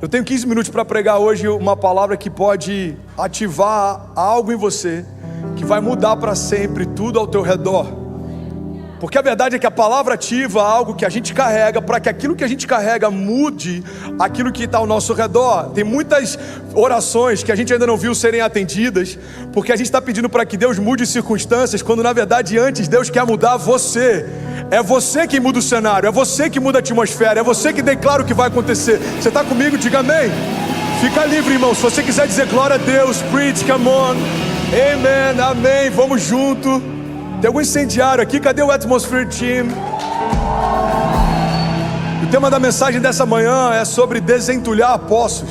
Eu tenho 15 minutos para pregar hoje uma palavra que pode ativar algo em você, que vai mudar para sempre tudo ao teu redor. Porque a verdade é que a palavra ativa algo que a gente carrega, para que aquilo que a gente carrega mude aquilo que está ao nosso redor. Tem muitas orações que a gente ainda não viu serem atendidas, porque a gente está pedindo para que Deus mude circunstâncias, quando na verdade antes Deus quer mudar você. É você que muda o cenário, é você que muda a atmosfera, é você que declara o que vai acontecer. Você está comigo? Diga amém. Fica livre, irmão. Se você quiser dizer glória a Deus, preach, come on. Amen, amém, vamos junto. Tem algum incendiário aqui? Cadê o Atmosphere Team? O tema da mensagem dessa manhã é sobre desentulhar poços.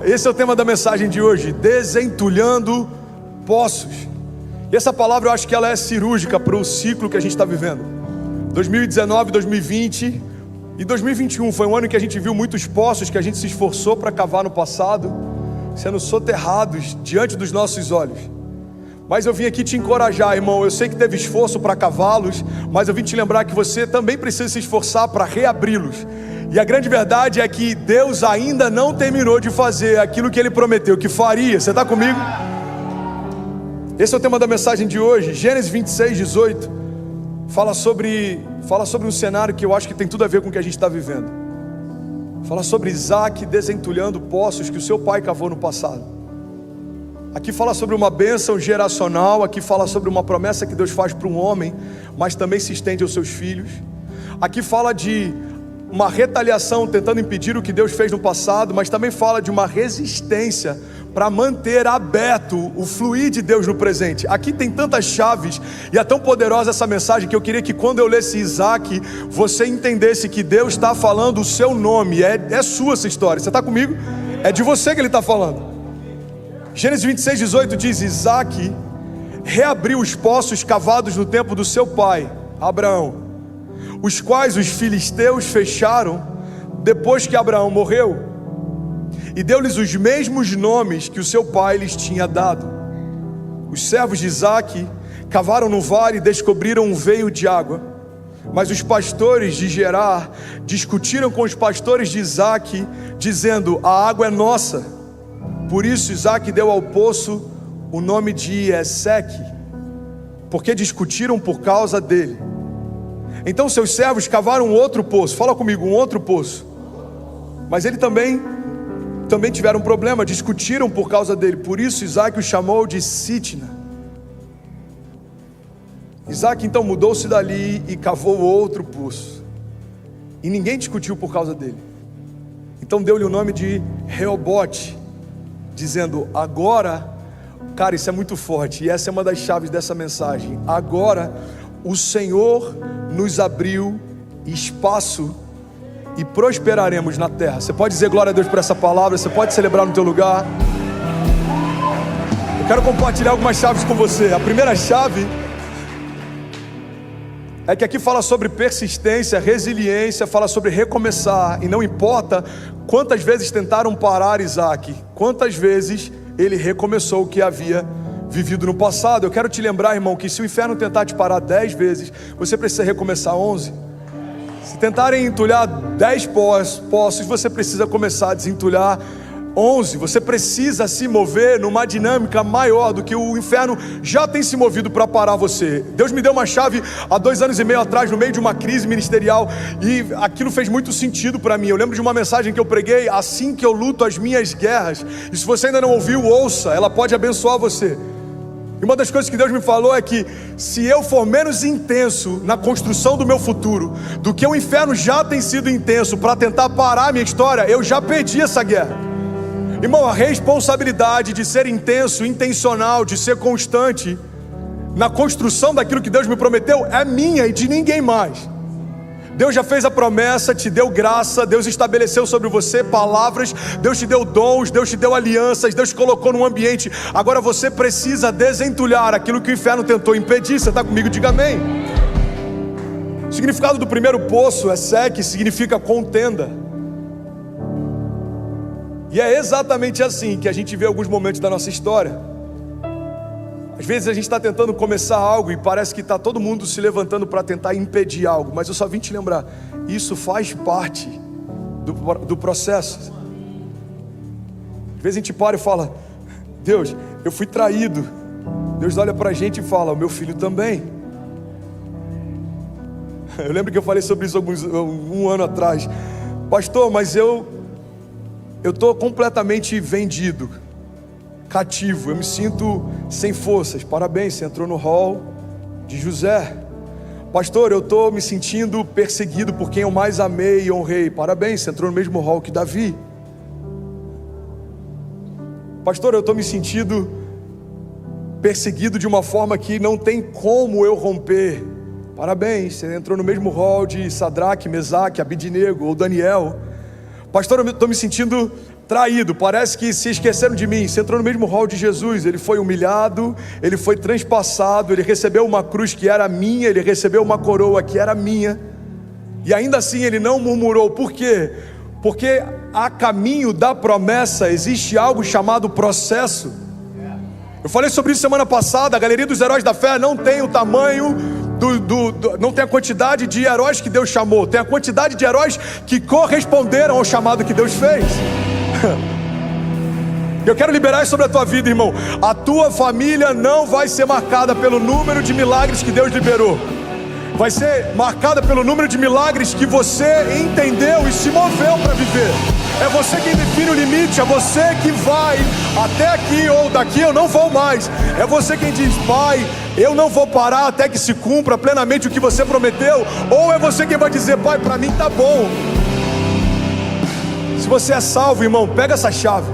Esse é o tema da mensagem de hoje, desentulhando poços. E essa palavra eu acho que ela é cirúrgica para o ciclo que a gente está vivendo. 2019, 2020 e 2021 foi um ano em que a gente viu muitos poços que a gente se esforçou para cavar no passado, sendo soterrados diante dos nossos olhos. Mas eu vim aqui te encorajar, irmão. Eu sei que teve esforço para cavá-los, mas eu vim te lembrar que você também precisa se esforçar para reabri-los. E a grande verdade é que Deus ainda não terminou de fazer aquilo que Ele prometeu que faria. Você está comigo? Esse é o tema da mensagem de hoje. Gênesis 26, 18 fala sobre um cenário que eu acho que tem tudo a ver com o que a gente está vivendo. Fala sobre Isaac desentulhando poços que o seu pai cavou no passado. Aqui fala sobre uma bênção geracional. Aqui fala sobre uma promessa que Deus faz para um homem, mas também se estende aos seus filhos. Aqui fala de uma retaliação tentando impedir o que Deus fez no passado, mas também fala de uma resistência para manter aberto o fluir de Deus no presente. Aqui tem tantas chaves e é tão poderosa essa mensagem que eu queria que quando eu lesse Isaac, você entendesse que Deus está falando o seu nome. É sua essa história. Você está comigo? É de você que Ele está falando. Gênesis 26, 18 diz: Isaac reabriu os poços cavados no tempo do seu pai, Abraão, os quais os filisteus fecharam depois que Abraão morreu, e deu-lhes os mesmos nomes que o seu pai lhes tinha dado. Os servos de Isaac cavaram no vale e descobriram um veio de água, mas os pastores de Gerar discutiram com os pastores de Isaac, dizendo: a água é nossa. Por isso Isaac deu ao poço o nome de Eseque, porque discutiram por causa dele. Então seus servos cavaram um outro poço. Fala comigo, um outro poço. Mas ele também tiveram um problema, discutiram por causa dele. Por isso Isaac o chamou de Sitna. Isaac então mudou-se dali e cavou outro poço, e ninguém discutiu por causa dele. Então deu-lhe o nome de Reobote, dizendo: agora, cara, isso é muito forte, e essa é uma das chaves dessa mensagem. Agora o Senhor nos abriu espaço e prosperaremos na terra. Você pode dizer glória a Deus por essa palavra, você pode celebrar no teu lugar. Eu quero compartilhar algumas chaves com você. A primeira chave é que aqui fala sobre persistência, resiliência, fala sobre recomeçar. E não importa quantas vezes tentaram parar Isaac, quantas vezes ele recomeçou o que havia vivido no passado. Eu quero te lembrar, irmão, que se o inferno tentar te parar 10 vezes, você precisa recomeçar 11. Se tentarem entulhar 10 poços, você precisa começar a desentulhar 11. Você precisa se mover numa dinâmica maior do que o inferno já tem se movido para parar você. Deus me deu uma chave há 2 anos e meio atrás, no meio de uma crise ministerial, e aquilo fez muito sentido para mim. Eu lembro de uma mensagem que eu preguei: assim que eu luto as minhas guerras. E se você ainda não ouviu, ouça, ela pode abençoar você. E uma das coisas que Deus me falou é que se eu for menos intenso na construção do meu futuro do que o inferno já tem sido intenso para tentar parar a minha história, eu já perdi essa guerra. Irmão, a responsabilidade de ser intenso, intencional, de ser constante na construção daquilo que Deus me prometeu é minha e de ninguém mais. Deus já fez a promessa, te deu graça, Deus estabeleceu sobre você palavras, Deus te deu dons, Deus te deu alianças, Deus te colocou num ambiente. Agora você precisa desentulhar aquilo que o inferno tentou impedir. Você está comigo? Diga amém. O significado do primeiro poço, Eseque, significa contenda. E é exatamente assim que a gente vê alguns momentos da nossa história. Às vezes a gente está tentando começar algo e parece que está todo mundo se levantando para tentar impedir algo. Mas eu só vim te lembrar, isso faz parte do processo. Às vezes a gente para e fala: Deus, eu fui traído. Deus olha para a gente e fala: o meu filho também. Eu lembro que eu falei sobre isso um ano atrás. Pastor, mas eu estou completamente vendido, cativo, eu me sinto sem forças. Parabéns, você entrou no hall de José. Pastor, eu estou me sentindo perseguido por quem eu mais amei e honrei. Parabéns, você entrou no mesmo hall que Davi. Pastor, eu estou me sentindo perseguido de uma forma que não tem como eu romper. Parabéns, você entrou no mesmo hall de Sadraque, Mesaque, Abidnego ou Daniel. Pastor, eu estou me sentindo traído, parece que se esqueceram de mim. Você entrou no mesmo hall de Jesus. Ele foi humilhado, ele foi transpassado, ele recebeu uma cruz que era minha, ele recebeu uma coroa que era minha, e ainda assim ele não murmurou. Por quê? Porque a caminho da promessa existe algo chamado processo. Eu falei sobre isso semana passada. A galeria dos heróis da fé não tem o tamanho não tem a quantidade de heróis que Deus chamou, tem a quantidade de heróis que corresponderam ao chamado que Deus fez. Eu quero liberar isso sobre a tua vida, irmão. A tua família não vai ser marcada pelo número de milagres que Deus liberou, vai ser marcada pelo número de milagres que você entendeu e se moveu para viver. É você quem define o limite, é você que vai até aqui ou daqui eu não vou mais. É você quem diz: Pai, eu não vou parar até que se cumpra plenamente o que você prometeu. Ou é você quem vai dizer: Pai, para mim tá bom. Se você é salvo, irmão, pega essa chave.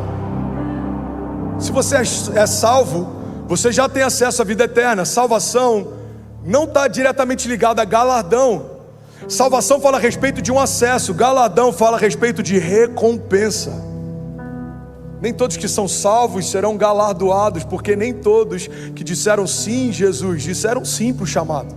Se você é salvo, você já tem acesso à vida eterna. Salvação não está diretamente ligada a galardão. Salvação fala a respeito de um acesso, galardão fala a respeito de recompensa. Nem todos que são salvos serão galardoados, porque nem todos que disseram sim, Jesus, disseram sim para o chamado.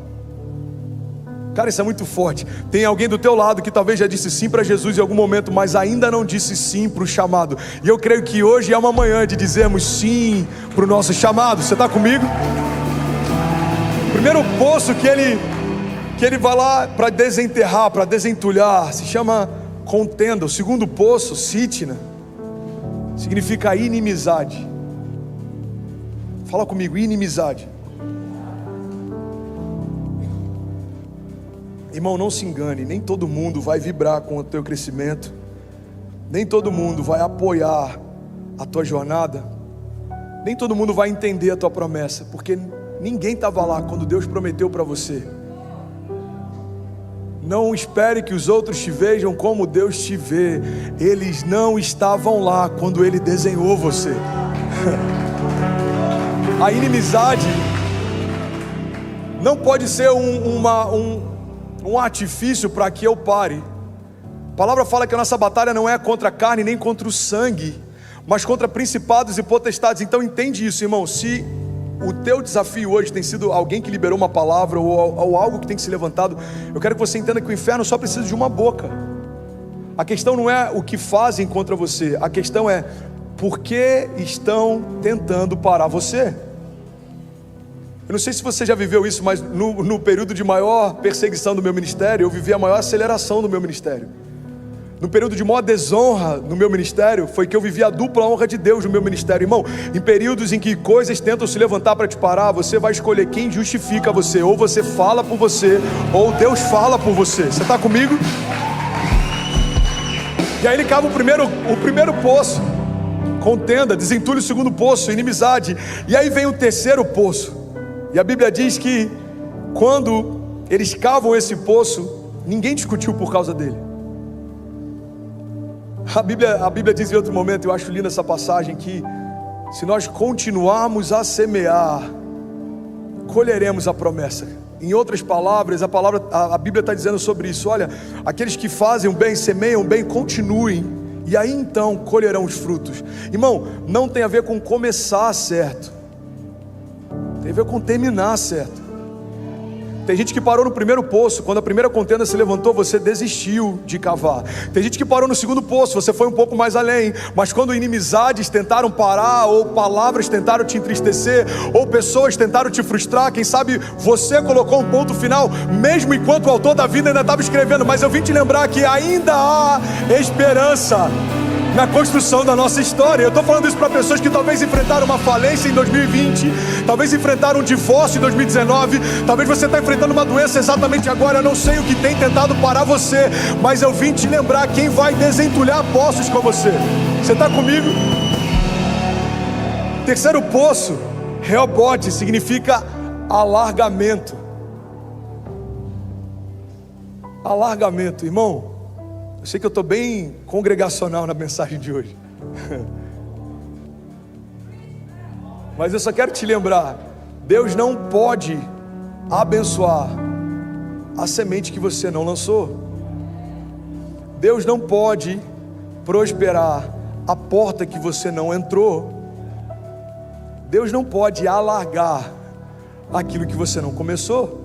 Cara, isso é muito forte. Tem alguém do teu lado que talvez já disse sim para Jesus em algum momento, mas ainda não disse sim para o chamado. E eu creio que hoje é uma manhã de dizermos sim para o nosso chamado. Você está comigo? O primeiro poço que ele vai lá para desenterrar, para desentulhar, se chama contenda. O segundo poço, Sitna, significa inimizade. Fala comigo, inimizade. Irmão, não se engane, nem todo mundo vai vibrar com o teu crescimento, nem todo mundo vai apoiar a tua jornada, nem todo mundo vai entender a tua promessa, porque ninguém estava lá quando Deus prometeu para você. Não espere que os outros te vejam como Deus te vê. Eles não estavam lá quando Ele desenhou você. A inimizade não pode ser um artifício para que eu pare. A palavra fala que a nossa batalha não é contra a carne nem contra o sangue, mas contra principados e potestades. Então entende isso, irmão. Se o teu desafio hoje tem sido alguém que liberou uma palavra ou algo que tem que ser levantado, eu quero que você entenda que o inferno só precisa de uma boca. A questão não é o que fazem contra você, a questão é por que estão tentando parar você. Eu não sei se você já viveu isso, mas no período de maior perseguição do meu ministério, eu vivi a maior aceleração do meu ministério. No período de maior desonra no meu ministério, foi que eu vivi a dupla honra de Deus no meu ministério. Irmão, em períodos em que coisas tentam se levantar para te parar, você vai escolher quem justifica você. Ou você fala por você, ou Deus fala por você. Você está comigo? E aí ele cava o primeiro poço, contenda, desentulha o segundo poço, inimizade. E aí vem o terceiro poço. E a Bíblia diz que quando eles cavam esse poço, ninguém discutiu por causa dele. A Bíblia diz em outro momento, eu acho linda essa passagem, que se nós continuarmos a semear, colheremos a promessa. Em outras palavras, a Bíblia está dizendo sobre isso. Olha, aqueles que fazem o bem, semeiam o bem, continuem, e aí então colherão os frutos. Irmão, não tem a ver com começar certo, tem a ver com terminar certo. Tem gente que parou no primeiro poço. Quando a primeira contenda se levantou, você desistiu de cavar. Tem gente que parou no segundo poço, você foi um pouco mais além. Mas quando inimizades tentaram parar, ou palavras tentaram te entristecer, ou pessoas tentaram te frustrar, quem sabe você colocou um ponto final, mesmo enquanto o autor da vida ainda estava escrevendo. Mas eu vim te lembrar que ainda há esperança na construção da nossa história. Eu estou falando isso para pessoas que talvez enfrentaram uma falência em 2020, talvez enfrentaram um divórcio em 2019, talvez você está enfrentando uma doença exatamente agora. Eu não sei o que tem tentado parar você, mas eu vim te lembrar quem vai desentulhar poços com você. Você está comigo? Terceiro poço, Rehobote, significa alargamento. Alargamento, irmão. Eu sei que eu estou bem congregacional na mensagem de hoje. Mas eu só quero te lembrar, Deus não pode abençoar a semente que você não lançou. Deus não pode prosperar a porta que você não entrou. Deus não pode alargar aquilo que você não começou.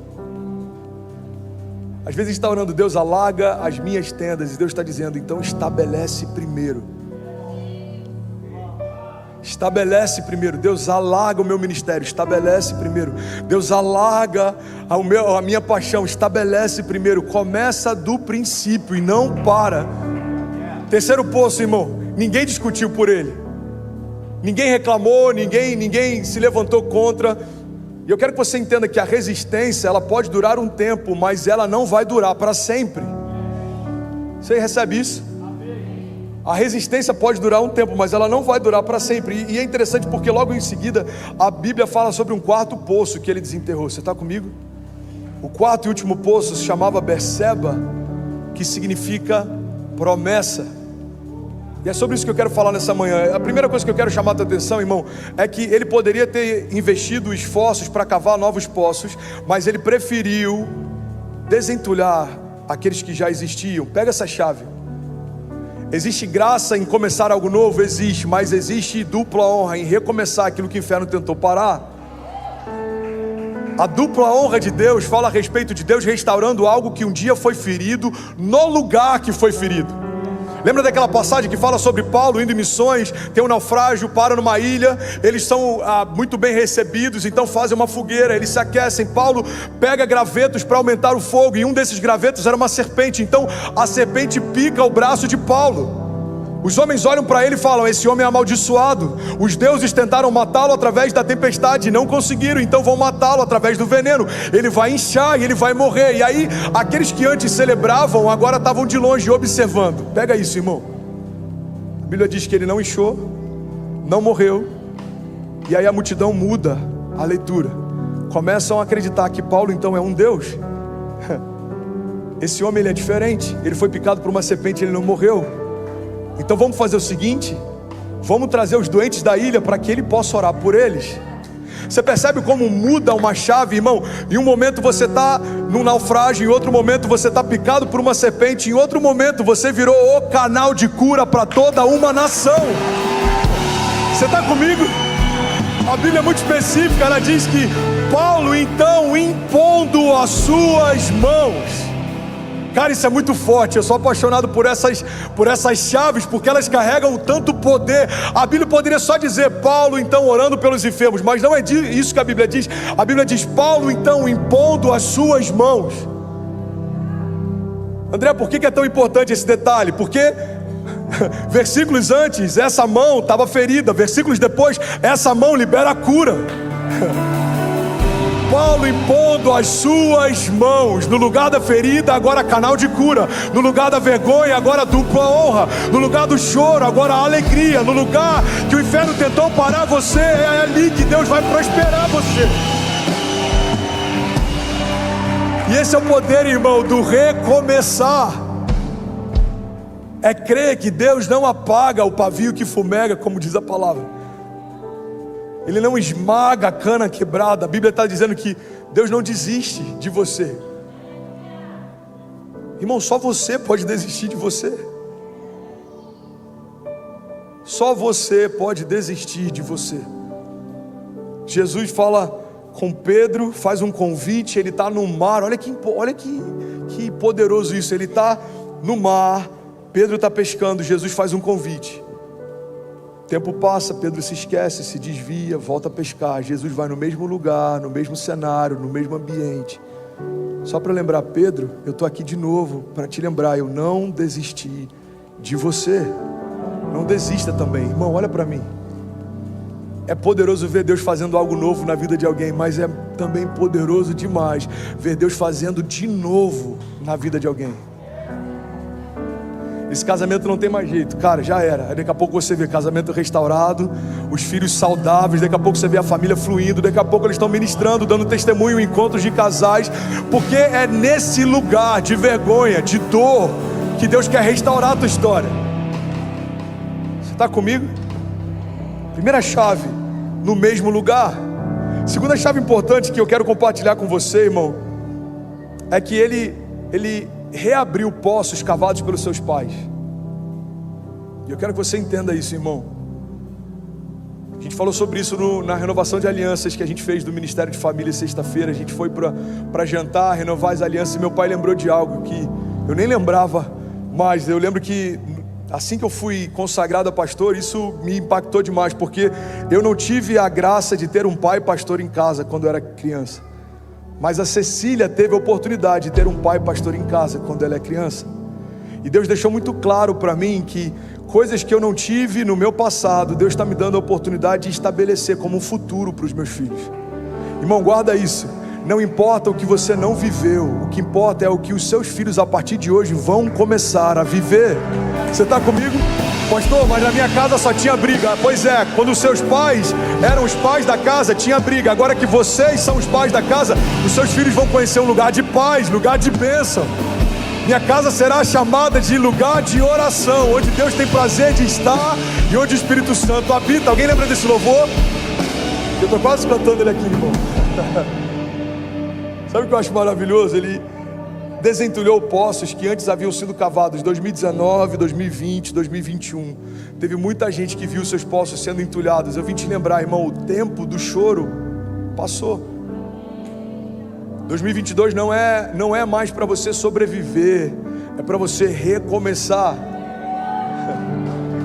Às vezes a gente está orando, Deus alarga as minhas tendas, e Deus está dizendo, então estabelece primeiro. Estabelece primeiro. Deus alarga o meu ministério, estabelece primeiro. Deus alarga a minha paixão, estabelece primeiro. Começa do princípio e não para. Terceiro poço, irmão, ninguém discutiu por ele, ninguém reclamou, ninguém se levantou contra. E eu quero que você entenda que a resistência, ela pode durar um tempo, mas ela não vai durar para sempre. Você recebe isso? A resistência pode durar um tempo, mas ela não vai durar para sempre. E é interessante porque logo em seguida a Bíblia fala sobre um quarto poço que ele desenterrou. Você está comigo? O quarto e último poço se chamava Berseba, que significa promessa. E é sobre isso que eu quero falar nessa manhã. A primeira coisa que eu quero chamar a tua atenção, irmão, é que ele poderia ter investido esforços para cavar novos poços, mas ele preferiu desentulhar aqueles que já existiam. Pega essa chave. Existe graça em começar algo novo? Existe, mas existe dupla honra em recomeçar aquilo que o inferno tentou parar. A dupla honra de Deus fala a respeito de Deus restaurando algo que um dia foi ferido no lugar que foi ferido. Lembra daquela passagem que fala sobre Paulo indo em missões, tem um naufrágio, para numa ilha, eles são muito bem recebidos, então fazem uma fogueira, eles se aquecem. Paulo pega gravetos para aumentar o fogo, e um desses gravetos era uma serpente, então a serpente pica o braço de Paulo. Os homens olham para ele e falam, esse homem é amaldiçoado, os deuses tentaram matá-lo através da tempestade e não conseguiram, então vão matá-lo através do veneno, ele vai inchar e ele vai morrer. E aí aqueles que antes celebravam, agora estavam de longe observando. Pega isso, irmão. A Bíblia diz que ele não inchou, não morreu, e aí a multidão muda a leitura, começam a acreditar que Paulo então é um Deus. Esse homem ele é diferente, ele foi picado por uma serpente, ele não morreu. Então vamos fazer o seguinte, vamos trazer os doentes da ilha para que ele possa orar por eles. Você percebe como muda uma chave, irmão? Em um momento você está num naufrágio, em outro momento você está picado por uma serpente, em outro momento você virou o canal de cura para toda uma nação. Você está comigo? A Bíblia é muito específica, ela diz que Paulo então impondo as suas mãos. Cara, isso é muito forte. Eu sou apaixonado por essas chaves, porque elas carregam tanto poder. A Bíblia poderia só dizer Paulo então orando pelos enfermos, mas não é isso que a Bíblia diz. A Bíblia diz Paulo então impondo as suas mãos. André, por que é tão importante esse detalhe? Porque versículos antes essa mão estava ferida, versículos depois essa mão libera a cura. Paulo impondo as suas mãos, no lugar da ferida agora canal de cura, no lugar da vergonha agora dupla honra, no lugar do choro agora alegria, no lugar que o inferno tentou parar você, é ali que Deus vai prosperar você. E esse é o poder, irmão, do recomeçar. É crer que Deus não apaga o pavio que fumega, como diz a palavra. Ele não esmaga a cana quebrada. A Bíblia está dizendo que Deus não desiste de você. Irmão, só você pode desistir de você. Só você pode desistir de você. Jesus fala com Pedro, faz um convite, ele está no mar. Olha que poderoso isso. Ele está no mar, Pedro está pescando, Jesus faz um convite. O tempo passa, Pedro se esquece, se desvia, volta a pescar. Jesus vai no mesmo lugar, no mesmo cenário, no mesmo ambiente. Só para lembrar, Pedro, eu estou aqui de novo para te lembrar, eu não desisti de você. Não desista também, irmão, olha para mim. É poderoso ver Deus fazendo algo novo na vida de alguém, mas é também poderoso demais ver Deus fazendo de novo na vida de alguém. Esse casamento não tem mais jeito, cara, já era. Daqui a pouco você vê casamento restaurado, os filhos saudáveis, daqui a pouco você vê a família fluindo, daqui a pouco eles estão ministrando, dando testemunho em encontros de casais, porque é nesse lugar de vergonha, de dor, que Deus quer restaurar a tua história. Você está comigo? Primeira chave, no mesmo lugar. Segunda chave importante que eu quero compartilhar com você, irmão, é que ele reabriu poços cavados pelos seus pais. E eu quero que você entenda isso, irmão. A gente falou sobre isso na renovação de alianças que a gente fez do Ministério de Família sexta-feira. A gente foi para jantar, renovar as alianças, e meu pai lembrou de algo que eu nem lembrava mais. Eu lembro que assim que eu fui consagrado a pastor, isso me impactou demais, porque eu não tive a graça de ter um pai pastor em casa quando eu era criança. Mas a Cecília teve a oportunidade de ter um pai pastor em casa quando ela é criança. E Deus deixou muito claro para mim que coisas que eu não tive no meu passado, Deus está me dando a oportunidade de estabelecer como um futuro para os meus filhos. Irmão, guarda isso. Não importa o que você não viveu, o que importa é o que os seus filhos a partir de hoje vão começar a viver. Você está comigo? Pastor, mas na minha casa só tinha briga. Pois é, quando os seus pais eram os pais da casa, tinha briga. Agora que vocês são os pais da casa, os seus filhos vão conhecer um lugar de paz, lugar de bênção. Minha casa será chamada de lugar de oração, onde Deus tem prazer de estar e onde o Espírito Santo habita. Alguém lembra desse louvor? Eu estou quase cantando ele aqui, irmão. Sabe o que eu acho maravilhoso? Ele desentulhou poços que antes haviam sido cavados. 2019, 2020, 2021. Teve muita gente que viu seus poços sendo entulhados. Eu vim te lembrar, irmão, o tempo do choro passou. 2022 não é mais para você sobreviver, é para você recomeçar.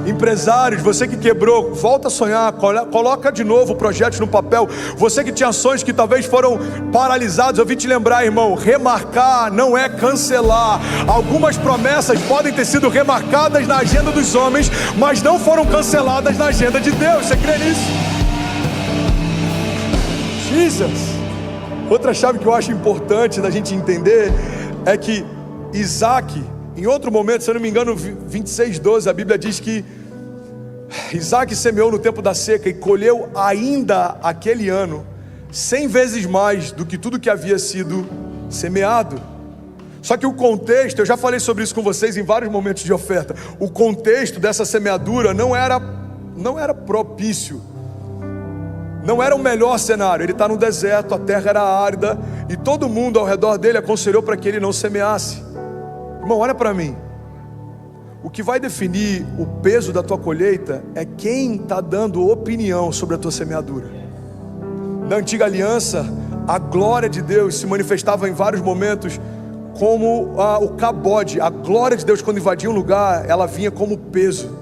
Empresários, você que quebrou, volta a sonhar, coloca de novo projetos no papel. Você que tinha sonhos que talvez foram paralisados, eu vim te lembrar, irmão, remarcar não é cancelar. Algumas promessas podem ter sido remarcadas na agenda dos homens, mas não foram canceladas na agenda de Deus. Você crê nisso? Jesus. Outra chave que eu acho importante da gente entender é que Isaac, em outro momento, se eu não me engano, 26:12, a Bíblia diz que Isaac semeou no tempo da seca e colheu ainda aquele ano 100 vezes mais do que tudo que havia sido semeado. Só que o contexto, eu já falei sobre isso com vocês em vários momentos de oferta, o contexto dessa semeadura não era propício, não era o melhor cenário. Ele está no deserto, a terra era árida e todo mundo ao redor dele aconselhou para que ele não semeasse. Irmão, olha para mim. O que vai definir o peso da tua colheita é quem está dando opinião sobre a tua semeadura. Na antiga aliança, a glória de Deus se manifestava em vários momentos como o cabode. A glória de Deus, quando invadia um lugar, ela vinha como peso.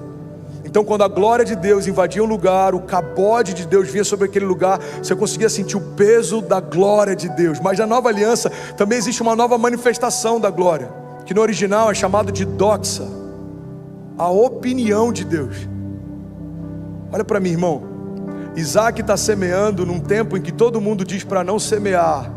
Então, quando a glória de Deus invadia um lugar, o cabode de Deus vinha sobre aquele lugar, você conseguia sentir o peso da glória de Deus. Mas na nova aliança também existe uma nova manifestação da glória, que no original é chamado de doxa, a opinião de Deus. Olha para mim, irmão. Isaac está semeando num tempo em que todo mundo diz para não semear.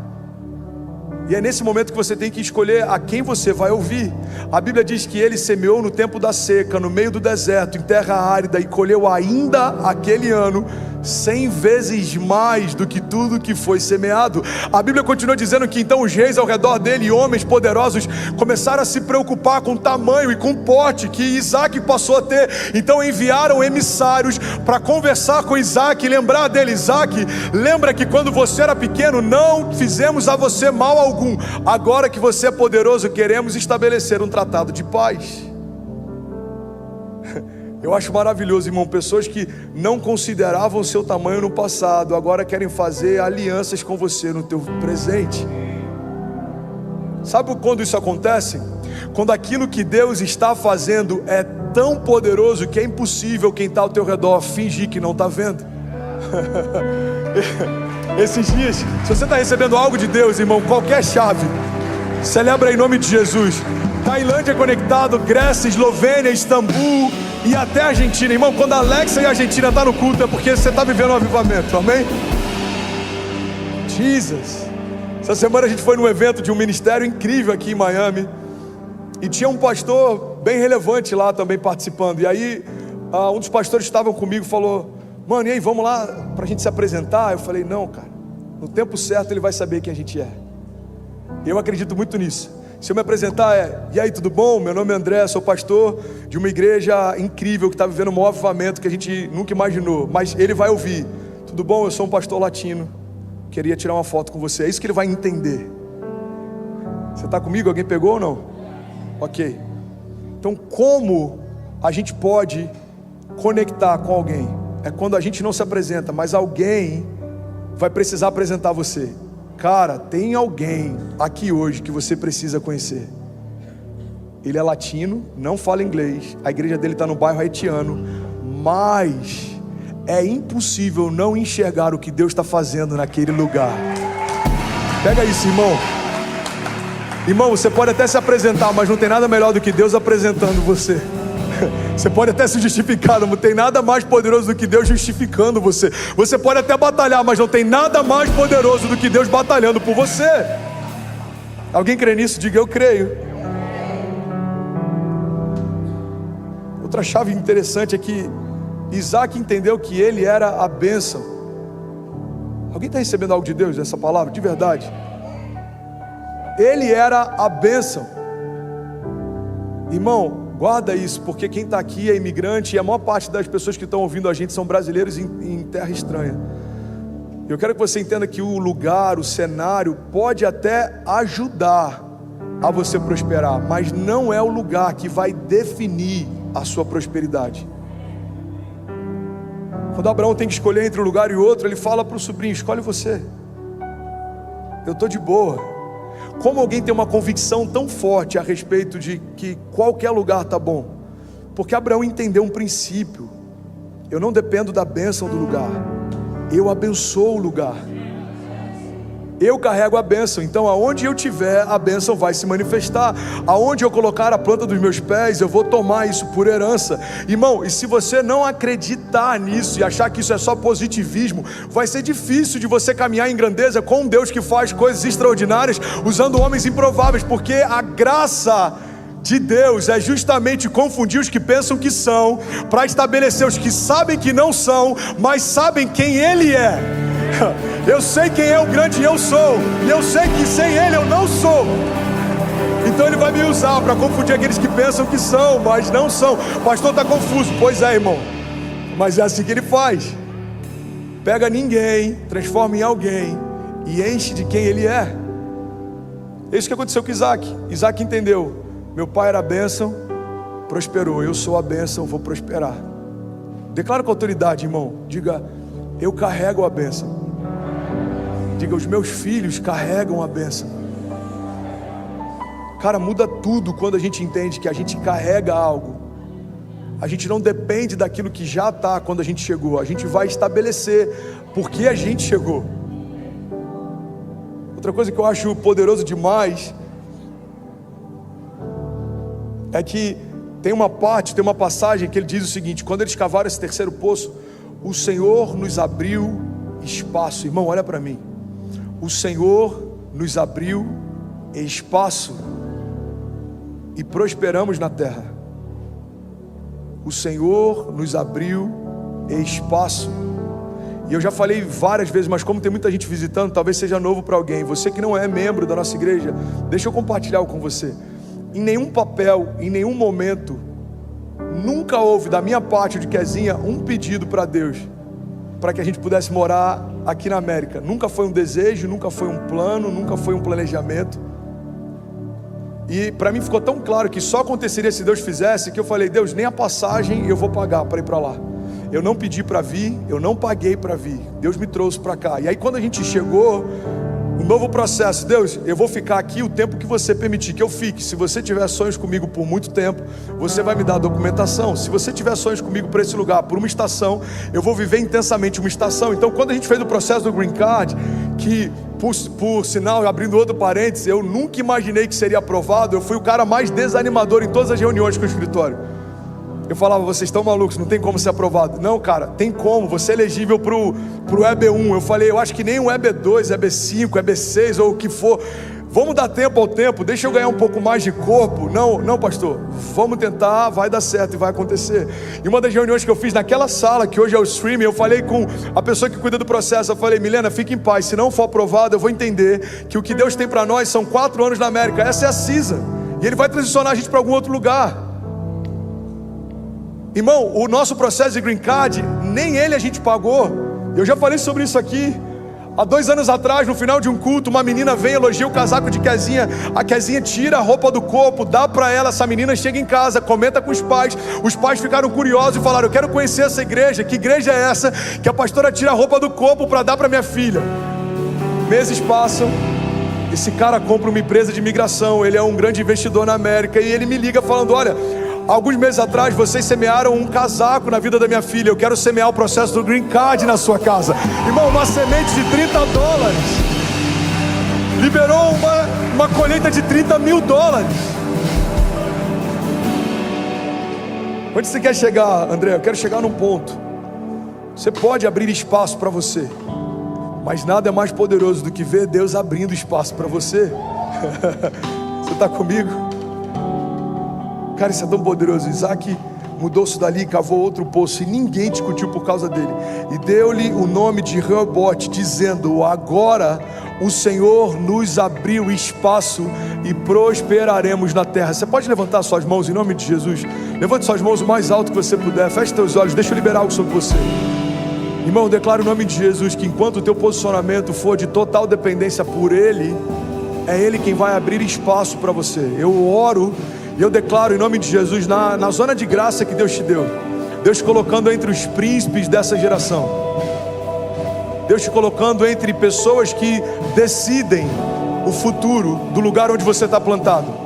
E é nesse momento que você tem que escolher a quem você vai ouvir. A Bíblia diz que ele semeou no tempo da seca, no meio do deserto, em terra árida, e colheu ainda aquele ano 100 vezes mais do que tudo que foi semeado. A Bíblia continua dizendo que então os reis ao redor dele, homens poderosos, começaram a se preocupar com o tamanho e com o porte que Isaac passou a ter. Então enviaram emissários para conversar com Isaac e lembrar dele. Isaac, lembra que quando você era pequeno não fizemos a você mal algum. Agora que você é poderoso, queremos estabelecer um tratado de paz. Eu acho maravilhoso, irmão, pessoas que não consideravam o seu tamanho no passado, agora querem fazer alianças com você no teu presente. Sabe quando isso acontece? Quando aquilo que Deus está fazendo é tão poderoso que é impossível quem está ao teu redor fingir que não está vendo. Esses dias, se você está recebendo algo de Deus, irmão, qualquer chave, celebra em nome de Jesus. Tailândia conectado, Grécia, Eslovênia, Istambul e até a Argentina. Irmão, quando a Alexa e a Argentina estão no culto é porque você está vivendo um avivamento, amém? Jesus. Essa semana a gente foi num evento de um ministério incrível aqui em Miami e tinha um pastor bem relevante lá também participando. E aí um dos pastores que estavam comigo falou: mano, e aí, vamos lá pra gente se apresentar? Eu falei: não, cara, no tempo certo ele vai saber quem a gente é. Eu acredito muito nisso. Se eu me apresentar e aí, tudo bom? Meu nome é André, sou pastor de uma igreja incrível que está vivendo um maior avivamento que a gente nunca imaginou. Mas ele vai ouvir: tudo bom? Eu sou um pastor latino, queria tirar uma foto com você. É isso que ele vai entender. Você está comigo? Alguém pegou ou não? Ok. Então, como a gente pode conectar com alguém? É quando a gente não se apresenta, mas alguém vai precisar apresentar você. Cara, tem alguém aqui hoje que você precisa conhecer. Ele é latino, não fala inglês, a igreja dele está no bairro haitiano, mas é impossível não enxergar o que Deus está fazendo naquele lugar. Pega isso, irmão. Irmão, você pode até se apresentar, mas não tem nada melhor do que Deus apresentando você. Você pode até se justificar, não tem nada mais poderoso do que Deus justificando você. Você pode até batalhar, mas não tem nada mais poderoso do que Deus batalhando por você. Alguém crê nisso? Diga: eu creio. Outra chave interessante é que Isaac entendeu que ele era a bênção. Alguém está recebendo algo de Deus nessa palavra? De verdade. Ele era a bênção. Irmão, guarda isso, porque quem está aqui é imigrante e a maior parte das pessoas que estão ouvindo a gente são brasileiros em terra estranha. Eu quero que você entenda que o lugar, o cenário pode até ajudar a você prosperar, mas não é o lugar que vai definir a sua prosperidade. Quando Abraão tem que escolher entre um lugar e outro, ele fala para o sobrinho: escolhe você, eu estou de boa. Como alguém tem uma convicção tão forte a respeito de que qualquer lugar está bom? Porque Abraão entendeu um princípio: eu não dependo da bênção do lugar, eu abençoo o lugar. Eu carrego a bênção, então aonde eu tiver, a bênção vai se manifestar. Aonde eu colocar a planta dos meus pés, eu vou tomar isso por herança. Irmão, e se você não acreditar nisso e achar que isso é só positivismo, vai ser difícil de você caminhar em grandeza com um Deus que faz coisas extraordinárias usando homens improváveis, porque a graça de Deus é justamente confundir os que pensam que são, para estabelecer os que sabem que não são, mas sabem quem Ele é. Eu sei quem é o grande eu sou, e eu sei que sem Ele eu não sou. Então Ele vai me usar para confundir aqueles que pensam que são, mas não são. O pastor está confuso. Pois é, irmão, mas é assim que Ele faz. Pega ninguém, transforma em alguém e enche de quem Ele é. É isso que aconteceu com Isaac. Isaac entendeu: meu pai era a bênção, prosperou. Eu sou a bênção, vou prosperar. Declara com autoridade, irmão. Diga: eu carrego a bênção. Diga: os meus filhos carregam a bênção. Cara, muda tudo quando a gente entende que a gente carrega algo. A gente não depende daquilo que já está quando a gente chegou. A gente vai estabelecer porque a gente chegou. Outra coisa que eu acho poderoso demais é que tem uma passagem que ele diz o seguinte: quando eles cavaram esse terceiro poço, o Senhor nos abriu espaço. Irmão, olha para mim. O Senhor nos abriu espaço e prosperamos na terra. O Senhor nos abriu espaço. E eu já falei várias vezes, mas como tem muita gente visitando, talvez seja novo para alguém. Você que não é membro da nossa igreja, deixa eu compartilhar com você. Em nenhum papel, em nenhum momento, nunca houve da minha parte, de Kezinha, um pedido para Deus para que a gente pudesse morar aqui na América. Nunca foi um desejo, nunca foi um plano, nunca foi um planejamento. E para mim ficou tão claro que só aconteceria se Deus fizesse, que eu falei: Deus, nem a passagem eu vou pagar para ir para lá. Eu não pedi para vir, eu não paguei para vir. Deus me trouxe para cá. E aí quando a gente chegou, um novo processo: Deus, eu vou ficar aqui o tempo que você permitir que eu fique. Se você tiver sonhos comigo por muito tempo, você vai me dar a documentação. Se você tiver sonhos comigo para esse lugar por uma estação, eu vou viver intensamente uma estação. Então quando a gente fez o processo do Green Card, que por sinal, abrindo outro parênteses, eu nunca imaginei que seria aprovado. Eu fui o cara mais desanimador em todas as reuniões com o escritório. Eu falava: vocês estão malucos, não tem como ser aprovado. Não, cara, tem como, você é elegível pro EB1. Eu falei: eu acho que nem o EB2, EB5, EB6 ou o que for. Vamos dar tempo ao tempo, deixa eu ganhar um pouco mais de corpo. Não, pastor, vamos tentar, vai dar certo e vai acontecer. E uma das reuniões que eu fiz naquela sala, que hoje é o streaming, eu falei com a pessoa que cuida do processo. Eu falei: Milena, fique em paz, se não for aprovado, eu vou entender que o que Deus tem para nós são 4 anos na América. Essa é a CISA, e Ele vai transicionar a gente para algum outro lugar. Irmão, o nosso processo de Green Card, nem ele a gente pagou. Eu já falei sobre isso aqui. Há 2 anos atrás, no final de um culto, uma menina vem, elogia o casaco de Kezinha. A Kezinha tira a roupa do corpo, dá para ela. Essa menina chega em casa, comenta com os pais. Os pais ficaram curiosos e falaram: eu quero conhecer essa igreja. Que igreja é essa que a pastora tira a roupa do corpo para dar para minha filha? Meses passam. Esse cara compra uma empresa de imigração. Ele é um grande investidor na América. E ele me liga falando: olha, alguns meses atrás vocês semearam um casaco na vida da minha filha. Eu quero semear o processo do Green Card na sua casa. Irmão, uma semente de $30 liberou uma colheita de $30 mil. Onde você quer chegar, André? Eu quero chegar num ponto. Você pode abrir espaço para você, mas nada é mais poderoso do que ver Deus abrindo espaço para você. Você está comigo? Cara, isso é tão poderoso. Isaac mudou-se dali, cavou outro poço, e ninguém discutiu por causa dele. E deu-lhe o nome de Rehobote, dizendo: agora o Senhor nos abriu espaço e prosperaremos na terra. Você pode levantar suas mãos em nome de Jesus? Levante suas mãos o mais alto que você puder. Feche seus olhos, deixa eu liberar algo sobre você. Irmão, eu declaro em nome de Jesus que enquanto o teu posicionamento for de total dependência por Ele, é Ele quem vai abrir espaço para você. Eu oro e eu declaro em nome de Jesus, na zona de graça que Deus te deu, Deus te colocando entre os príncipes dessa geração, Deus te colocando entre pessoas que decidem o futuro do lugar onde você está plantado.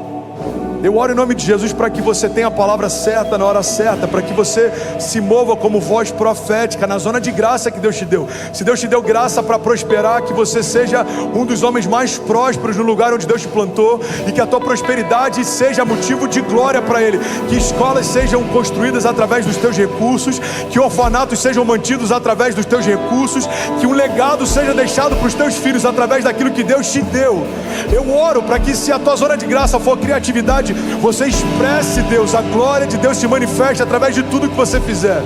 Eu oro em nome de Jesus para que você tenha a palavra certa na hora certa, para que você se mova como voz profética na zona de graça que Deus te deu. Se Deus te deu graça para prosperar, que você seja um dos homens mais prósperos no lugar onde Deus te plantou, e que a tua prosperidade seja motivo de glória para Ele. Que escolas sejam construídas através dos teus recursos, que orfanatos sejam mantidos através dos teus recursos, que um legado seja deixado para os teus filhos através daquilo que Deus te deu. Eu oro para que, se a tua zona de graça for criatividade, você expresse Deus, a glória de Deus se manifeste através de tudo que você fizer.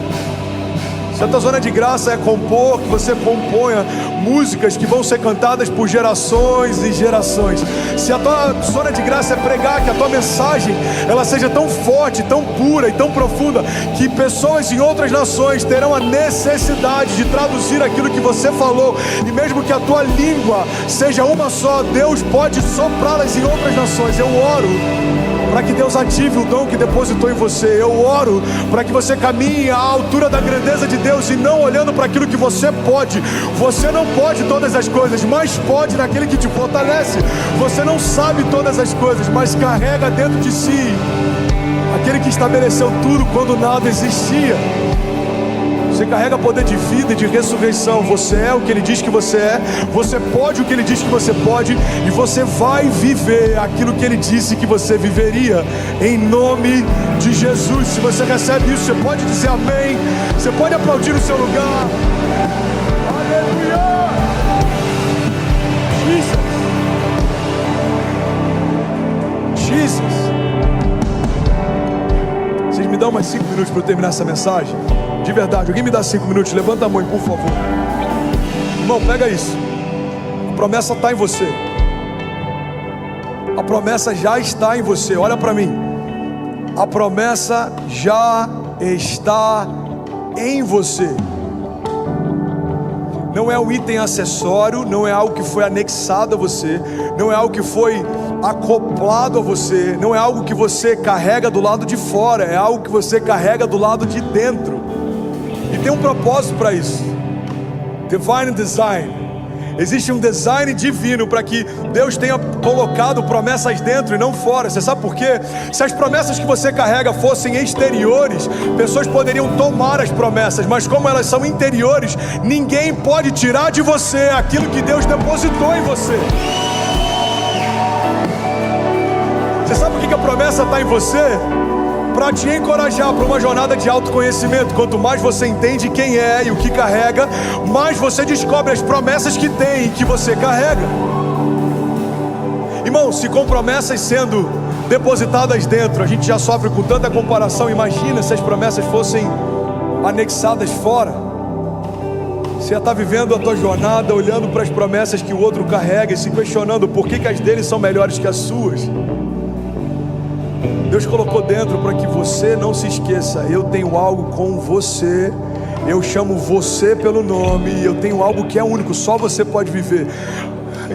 Se a tua zona de graça é compor, que você componha músicas que vão ser cantadas por gerações e gerações. Se a tua zona de graça é pregar, que a tua mensagem ela seja tão forte, tão pura e tão profunda, que pessoas em outras nações terão a necessidade de traduzir aquilo que você falou. E mesmo que a tua língua seja uma só, Deus pode soprá-las em outras nações. Eu oro para que Deus ative o dom que depositou em você. Eu oro para que você caminhe à altura da grandeza de Deus e não olhando para aquilo que você pode. Você não pode todas as coisas, mas pode naquele que te fortalece. Você não sabe todas as coisas, mas carrega dentro de si aquele que estabeleceu tudo quando nada existia. Você carrega poder de vida e de ressurreição. Você é o que Ele diz que você é. Você pode o que Ele diz que você pode. E você vai viver aquilo que Ele disse que você viveria. Em nome de Jesus. Se você recebe isso, você pode dizer amém. Você pode aplaudir no seu lugar. Aleluia! Jesus. Vocês me dão mais 5 minutos para eu terminar essa mensagem? De verdade, alguém me dá 5 minutos? Levanta a mão, por favor. Irmão, pega isso. A promessa está em você. A promessa já está em você. Olha para mim. A promessa já está em você. Não é um item acessório, não é algo que foi anexado a você, não é algo que foi acoplado a você, não é algo que você carrega do lado de fora, é algo que você carrega do lado de dentro. E tem um propósito para isso. Divine Design. Existe um design divino para que Deus tenha colocado promessas dentro e não fora. Você sabe por quê? Se as promessas que você carrega fossem exteriores, pessoas poderiam tomar as promessas, mas como elas são interiores, ninguém pode tirar de você aquilo que Deus depositou em você. Você sabe por que a promessa está em você? Para te encorajar para uma jornada de autoconhecimento. Quanto mais você entende quem é e o que carrega, mais você descobre as promessas que tem e que você carrega. Irmão, se com promessas sendo depositadas dentro, a gente já sofre com tanta comparação, imagina se as promessas fossem anexadas fora. Você já está vivendo a tua jornada, olhando para as promessas que o outro carrega e se questionando por que as deles são melhores que as suas. Deus colocou dentro para que você não se esqueça: eu tenho algo com você, eu chamo você pelo nome, eu tenho algo que é único, só você pode viver.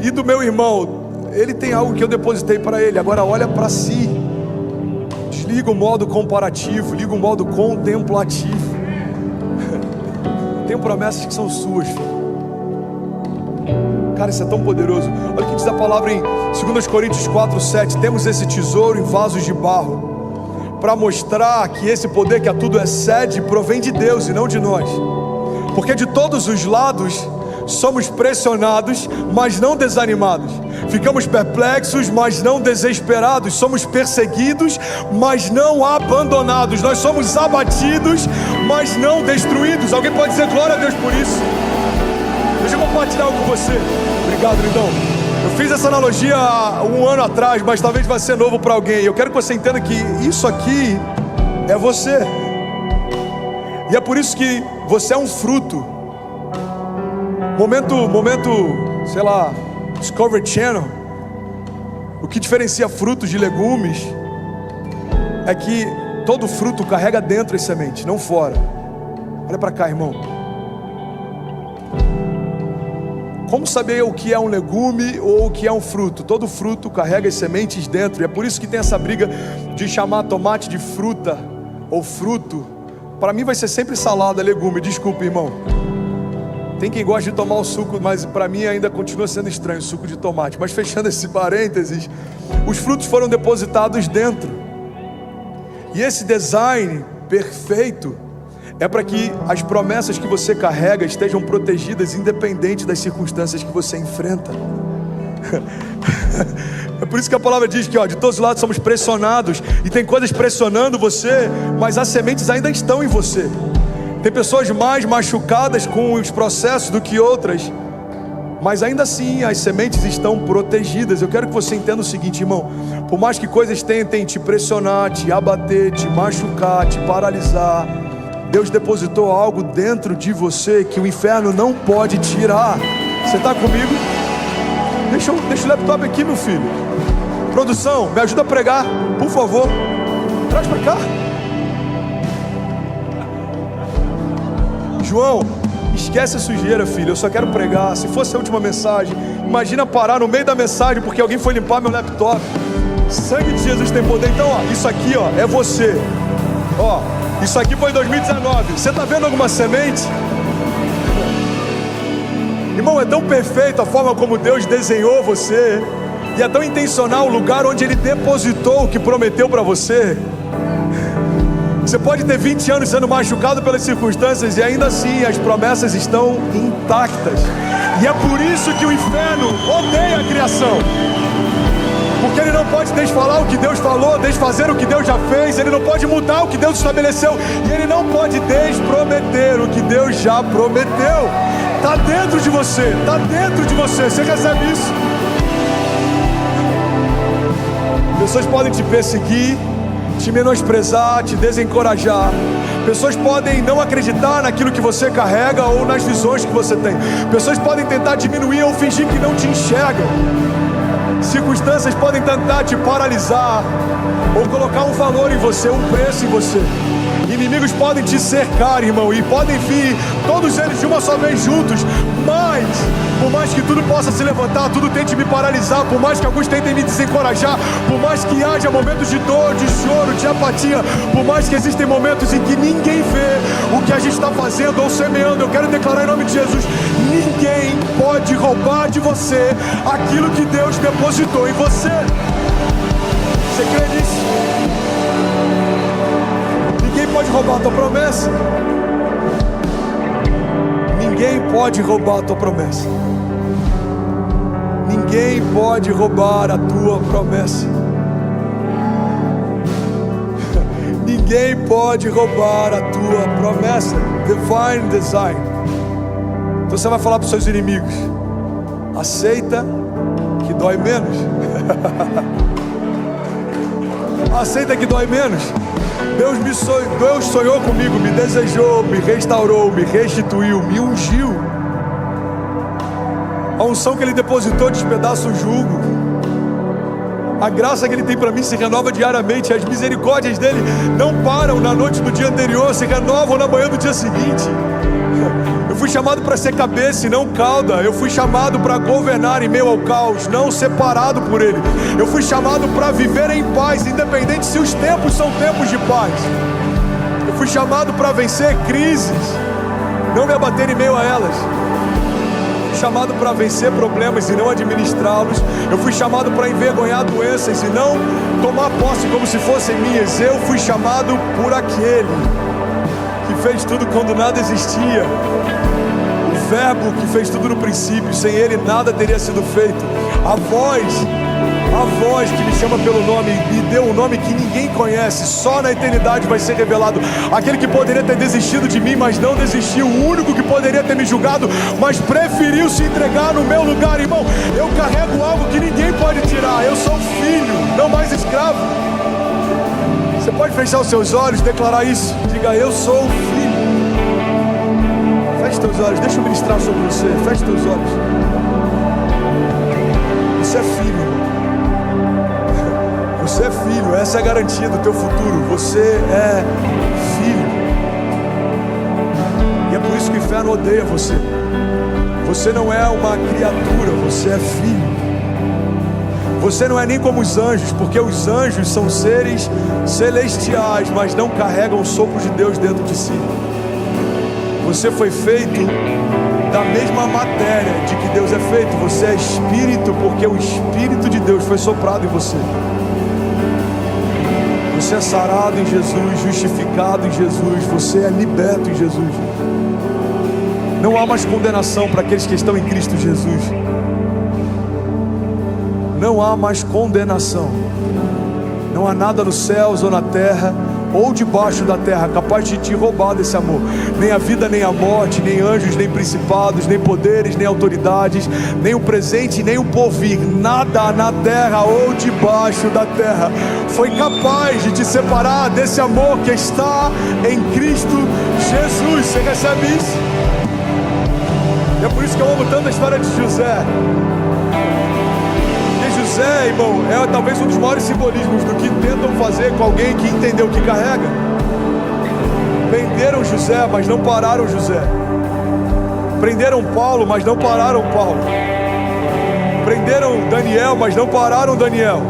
E do meu irmão, ele tem algo que eu depositei para ele, agora olha para si. Desliga o modo comparativo, liga o modo contemplativo. Tenho promessas que são suas, filho. Cara, isso é tão poderoso. Olha o que diz a palavra em 2 Coríntios 4:7. Temos esse tesouro em vasos de barro, para mostrar que esse poder que a tudo excede provém de Deus e não de nós. Porque de todos os lados somos pressionados, mas não desanimados. Ficamos perplexos, mas não desesperados. Somos perseguidos, mas não abandonados. Nós somos abatidos, mas não destruídos. Alguém pode dizer glória a Deus por isso? Deixa eu compartilhar algo com você. Obrigado, lindão. Eu fiz essa analogia há um ano atrás, mas talvez vai ser novo para alguém. Eu quero que você entenda que isso aqui é você. E é por isso que você é um fruto. Momento, sei lá, Discovery Channel. O que diferencia frutos de legumes é que todo fruto carrega dentro as sementes, não fora. Olha para cá, irmão. Como saber o que é um legume ou o que é um fruto? Todo fruto carrega as sementes dentro. E é por isso que tem essa briga de chamar tomate de fruta ou fruto. Para mim vai ser sempre salada, legume. Desculpa, irmão. Tem quem gosta de tomar o suco, mas para mim ainda continua sendo estranho o suco de tomate. Mas fechando esse parênteses, os frutos foram depositados dentro. E esse design perfeito é para que as promessas que você carrega estejam protegidas, independente das circunstâncias que você enfrenta. É por isso que a palavra diz que de todos os lados somos pressionados, e tem coisas pressionando você, mas as sementes ainda estão em você. Tem pessoas mais machucadas com os processos do que outras, mas ainda assim as sementes estão protegidas. Eu quero que você entenda o seguinte, irmão: por mais que coisas tentem te pressionar, te abater, te machucar, te paralisar, Deus depositou algo dentro de você que o inferno não pode tirar. Você está comigo? Deixa o laptop aqui, meu filho. Produção, me ajuda a pregar, por favor. Traz para cá. João, esquece a sujeira, filho. Eu só quero pregar. Se fosse a última mensagem, imagina parar no meio da mensagem porque alguém foi limpar meu laptop. Sangue de Jesus tem poder. Então, isso aqui, é você. Isso aqui foi em 2019. Você está vendo alguma semente? Irmão, é tão perfeito a forma como Deus desenhou você, e é tão intencional o lugar onde Ele depositou o que prometeu para você. Você pode ter 20 anos sendo machucado pelas circunstâncias, e ainda assim as promessas estão intactas. E é por isso que o inferno odeia a criação. Porque ele não pode desfalar o que Deus falou, desfazer o que Deus já fez. Ele não pode mudar o que Deus estabeleceu. E ele não pode desprometer o que Deus já prometeu. Está dentro de você, está dentro de você. Você recebe isso? Pessoas podem te perseguir, te menosprezar, te desencorajar. Pessoas podem não acreditar naquilo que você carrega ou nas visões que você tem. Pessoas podem tentar diminuir ou fingir que não te enxergam. Circunstâncias podem tentar te paralisar ou colocar um valor em você, um preço em você. Inimigos podem te cercar, irmão, e podem vir todos eles de uma só vez juntos, mas por mais que tudo possa se levantar, tudo tente me paralisar, por mais que alguns tentem me desencorajar, por mais que haja momentos de dor, de choro, de apatia, por mais que existem momentos em que ninguém vê o que a gente está fazendo ou semeando, eu quero declarar em nome de Jesus: ninguém pode roubar de você aquilo que Deus depositou em você. Você crê nisso? Ninguém pode roubar a tua promessa. Ninguém pode roubar a tua promessa. Ninguém pode roubar a tua promessa. Ninguém pode roubar a tua promessa. Divine design. Então você vai falar para os seus inimigos: aceita que dói menos. Aceita que dói menos. Deus sonhou comigo, me desejou, me restaurou, me restituiu, me ungiu. A unção que Ele depositou despedaça o jugo. A graça que Ele tem para mim se renova diariamente. As misericórdias dEle não param na noite do dia anterior, se renovam na manhã do dia seguinte. Eu fui chamado para ser cabeça e não cauda. Eu fui chamado para governar em meio ao caos, não separado por Ele. Eu fui chamado para viver em paz, independente se os tempos são tempos de paz. Eu fui chamado para vencer crises, não me abater em meio a elas. Eu fui chamado para vencer problemas e não administrá-los. Eu fui chamado para envergonhar doenças e não tomar posse como se fossem minhas. Eu fui chamado por aquele que fez tudo quando nada existia. O Verbo que fez tudo no princípio, sem Ele nada teria sido feito. A voz que me chama pelo nome, me deu um nome que ninguém conhece, só na eternidade vai ser revelado. Aquele que poderia ter desistido de mim, mas não desistiu. O único que poderia ter me julgado, mas preferiu se entregar no meu lugar. Irmão, eu carrego algo que ninguém pode tirar. Eu sou filho, não mais escravo. Você pode fechar os seus olhos, declarar isso. Diga: eu sou filho. Feche teus olhos, deixa eu ministrar sobre você. Feche teus olhos. Você é filho. Você é filho, essa é a garantia do teu futuro. Você é filho. E é por isso que o inferno odeia você. Você não é uma criatura, você é filho. Você não é nem como os anjos, porque os anjos são seres celestiais, mas não carregam o sopro de Deus dentro de si. Você foi feito da mesma matéria de que Deus é feito. Você é espírito, porque o Espírito de Deus foi soprado em você. Você é sarado em Jesus, justificado em Jesus, você é liberto em Jesus. Não há mais condenação para aqueles que estão em Cristo Jesus. Não há mais condenação. Não há nada nos céus ou na terra ou debaixo da terra capaz de te roubar desse amor. Nem a vida, nem a morte, nem anjos, nem principados, nem poderes, nem autoridades, nem o presente, nem o porvir. Nada na terra ou debaixo da terra foi capaz de te separar desse amor que está em Cristo Jesus. Você recebe isso? E é por isso que eu amo tanto a história de José. José, irmão, é talvez um dos maiores simbolismos do que tentam fazer com alguém que entendeu o que carrega. Prenderam José, mas não pararam José. Prenderam Paulo, mas não pararam Paulo. Prenderam Daniel, mas não pararam Daniel.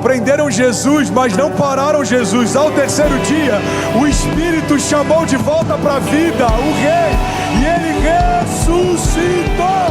Prenderam Jesus, mas não pararam Jesus. Ao terceiro dia, o Espírito chamou de volta para a vida o Rei, e Ele ressuscitou.